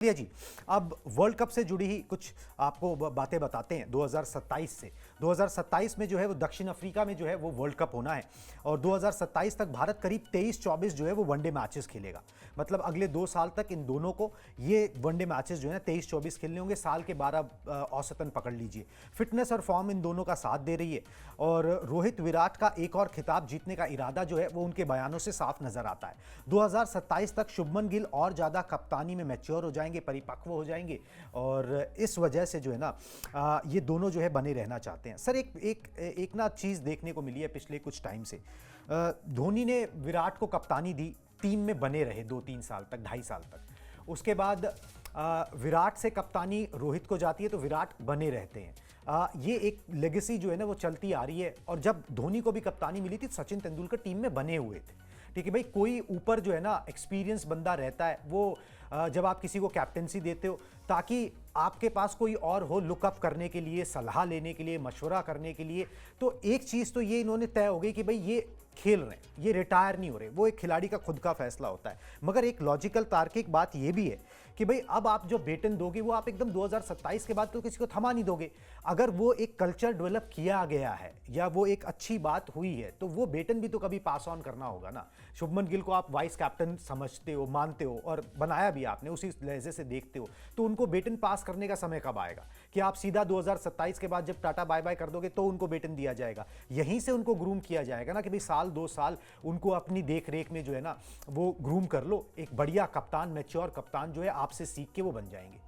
चलिए जी, अब world cup से जुड़ी ही कुछ आपको बातें बताते हैं 2027 से। 2027 में जो है वो दक्षिण अफ्रीका में जो है वो वर्ल्ड कप होना है और 2027 तक भारत करीब 23-24 जो है वो वनडे मैचेस खेलेगा। मतलब अगले 2 साल तक इन दोनों को ये वनडे मैचेस जो है 23-24 खेलने होंगे, साल के 12 औसतन पकड़ लीजिए। फिटनेस और फॉर्म इन दोनों का साथ दे रही है और रोहित विराट का एक और खिताब जीतने का इरादा जो है वो उनके बयानों से साफ नजर आता है। 2027 तक शुभमन गिल और ज़्यादा कप्तानी में मैच्योर हो जाएंगे, परिपक्व हो जाएंगे और इस वजह से जो है ना ये दोनों जो है बने रहना चाहते हैं। सर एक ना चीज़ देखने को मिली है पिछले कुछ टाइम से, धोनी ने विराट को कप्तानी दी, टीम में बने रहे 2-3 साल तक, 2.5 साल तक। उसके बाद विराट से कप्तानी रोहित को जाती है तो विराट बने रहते हैं। ये एक लेगेसी जो है ना वो चलती आ रही है। और जब धोनी को भी कप्तानी मिली थी सचिन तेंदुलकर टीम में बने हुए थे। ठीक है भाई, कोई ऊपर जो है ना एक्सपीरियंस बंदा रहता है, वो जब आप किसी को कैप्टेंसी देते हो ताकि आपके पास कोई और हो लुकअप करने के लिए, सलाह लेने के लिए, मशवरा करने के लिए। तो एक चीज़ तो ये इन्होंने तय हो गई कि भाई ये खेल रहे हैं, ये रिटायर नहीं हो रहे, वो एक खिलाड़ी का खुद का फैसला होता है। मगर एक लॉजिकल तार्किक बात ये भी है कि भाई अब आप जो बेटन दोगे वो आप एकदम 2027 के बाद तो किसी को थमा नहीं दोगे। अगर वो एक कल्चर डेवलप किया गया है या वो एक अच्छी बात हुई है तो वो बेटन भी तो कभी पास ऑन करना होगा ना। शुभमन गिल को आप वाइस कैप्टन समझते हो, मानते हो और बनाया भी आपने, उसी लहजे से देखते हो, तो उनको बेटन पास करने का समय कब आएगा? कि आप सीधा 2027 के बाद जब टाटा बाय बाय कर दोगे तो उनको बेटन दिया जाएगा? यहीं से उनको ग्रूम किया जाएगा ना कि भाई साल 2 साल उनको अपनी देख रेख में जो है ना वो ग्रूम कर लो। एक बढ़िया कप्तान, मैच्योर कप्तान जो है आपसे सीख के वो बन जाएंगे।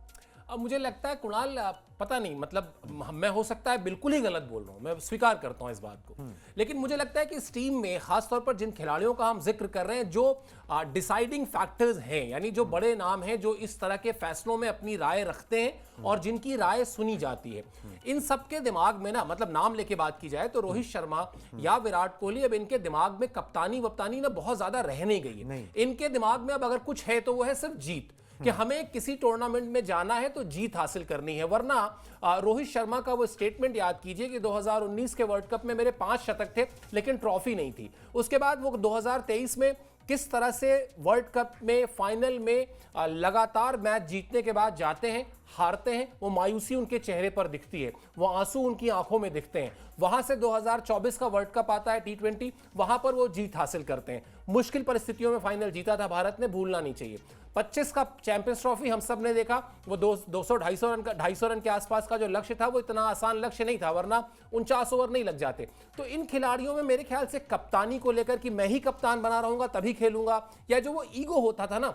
अब मुझे लगता है कुणाल, पता नहीं, मतलब मैं हो सकता है बिल्कुल ही गलत बोल रहा हूं, मैं स्वीकार करता हूं इस बात को, लेकिन मुझे लगता है कि इस टीम में खासतौर पर जिन खिलाड़ियों का हम जिक्र कर रहे हैं जो डिसाइडिंग फैक्टर्स हैं, यानी जो बड़े नाम हैं जो इस तरह के फैसलों में अपनी राय रखते हैं और जिनकी राय सुनी जाती है, इन सबके दिमाग में ना, मतलब नाम लेके बात की जाए तो रोहित शर्मा या विराट कोहली, अब इनके दिमाग में कप्तानी वप्तानी ना बहुत ज्यादा रह नहीं गई है। इनके दिमाग में अब अगर कुछ है तो वो है सिर्फ जीत, कि हमें किसी टूर्नामेंट में जाना है तो जीत हासिल करनी है। वरना रोहित शर्मा का वो स्टेटमेंट याद कीजिए कि 2019 के वर्ल्ड कप में मेरे 5 शतक थे लेकिन ट्रॉफी नहीं थी। उसके बाद वो 2023 में किस तरह से वर्ल्ड कप में फाइनल में लगातार मैच जीतने के बाद जाते हैं, हारते हैं, वो मायूसी उनके चेहरे पर दिखती है, वो आंसू उनकी आंखों में दिखते हैं। वहां से 2024 का वर्ल्ड कप आता है T20, वहां पर वो जीत हासिल करते हैं। मुश्किल परिस्थितियों में फाइनल जीता था भारत ने, भूलना नहीं चाहिए। 25 का चैंपियंस ट्रॉफी हम सब ने देखा, वो 200-250 रन के आसपास का जो लक्ष्य था वो इतना आसान लक्ष्य नहीं था, वरना 49 ओवर नहीं लग जाते। तो इन खिलाड़ियों में मेरे ख्याल से कप्तानी को लेकर कि मैं ही कप्तान बना रहूंगा तभी खेलूंगा, या जो वो ईगो होता था ना,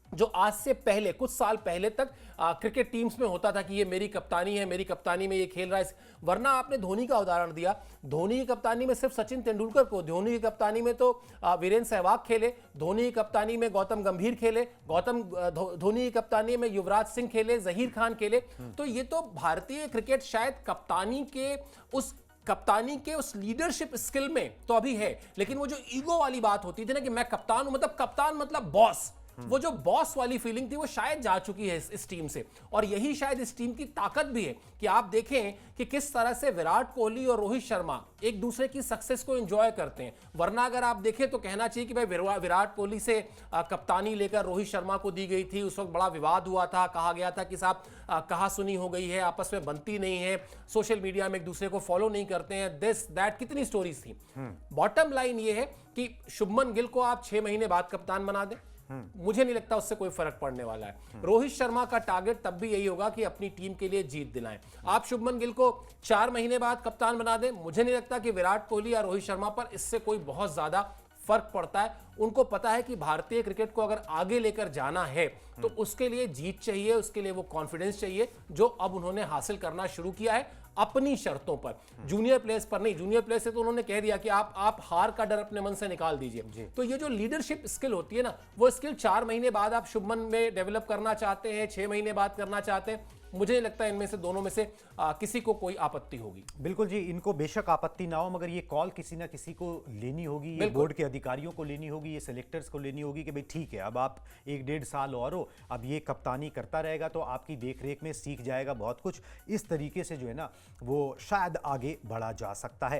जो आज से पहले कुछ साल पहले तक क्रिकेट टीम्स में होता था कि ये मेरी कप्तानी है, मेरी कप्तानी में ये खेल रहा है। वरना आपने धोनी का उदाहरण दिया, धोनी की कप्तानी में सिर्फ सचिन तेंदुलकर को, धोनी की कप्तानी में तो वीरेंद्र सहवाग खेले, धोनी की कप्तानी में गौतम गंभीर खेले, धोनी की कप्तानी में युवराज सिंह खेले, जहीर खान खेले। तो ये तो भारतीय क्रिकेट शायद कप्तानी के उस लीडरशिप स्किल में तो अभी है, लेकिन वो जो ईगो वाली बात होती थी ना कि मैं कप्तान हूं, मतलब कप्तान मतलब बॉस, वो जो बॉस वाली फीलिंग थी वो शायद जा चुकी है इस टीम से। और यही शायद इस टीम की ताकत भी है कि आप देखें कि किस तरह से विराट कोहली और रोहित शर्मा एक दूसरे की सक्सेस को एंजॉय करते हैं। वरना अगर आप देखें तो कहना चाहिए कि भाई विराट कोहली से कप्तानी लेकर रोहित शर्मा को दी गई थी, उस वक्त बड़ा विवाद हुआ था, कहा गया था कि साहब कहा सुनी हो गई है, आपस में बनती नहीं है, सोशल मीडिया में एक दूसरे को फॉलो नहीं करते हैं, दिस दैट, कितनी स्टोरीज थी। बॉटम लाइन ये है कि शुभमन गिल को आप 6 महीने बाद कप्तान बना दें, मुझे नहीं लगता उससे कोई फर्क पड़ने वाला है। रोहित शर्मा का टारगेट तब भी यही होगा कि अपनी टीम के लिए जीत दिलाएं। आप शुभमन गिल को 4 महीने बाद कप्तान बना दें, मुझे नहीं लगता कि विराट कोहली या रोहित शर्मा पर इससे कोई बहुत ज्यादा फर्क पड़ता है। उनको पता है कि भारतीय क्रिकेट को अगर आगे लेकर जाना है तो उसके लिए जीत चाहिए, उसके लिए वो कॉन्फिडेंस चाहिए जो अब उन्होंने हासिल करना शुरू किया है अपनी शर्तों पर, जूनियर प्लेयर्स पर नहीं। जूनियर प्लेयर्स से तो उन्होंने कह दिया कि आप हार का डर अपने मन से निकाल दीजिए। तो ये जो लीडरशिप स्किल होती है ना, वो स्किल 4 महीने बाद आप शुभमन में डेवलप करना चाहते हैं, 6 महीने बाद करना चाहते हैं, मुझे नहीं लगता इनमें से दोनों में से किसी को कोई आपत्ति होगी। बिल्कुल जी, इनको बेशक आपत्ति ना हो मगर ये कॉल किसी ना किसी को लेनी होगी, ये बोर्ड के अधिकारियों को लेनी होगी, ये सेलेक्टर्स को लेनी होगी कि भाई ठीक है, अब आप 1-1.5 साल और हो, अब ये कप्तानी करता रहेगा तो आपकी देखरेख में सीख जाएगा बहुत कुछ। इस तरीके से जो है ना वो शायद आगे बढ़ा जा सकता है।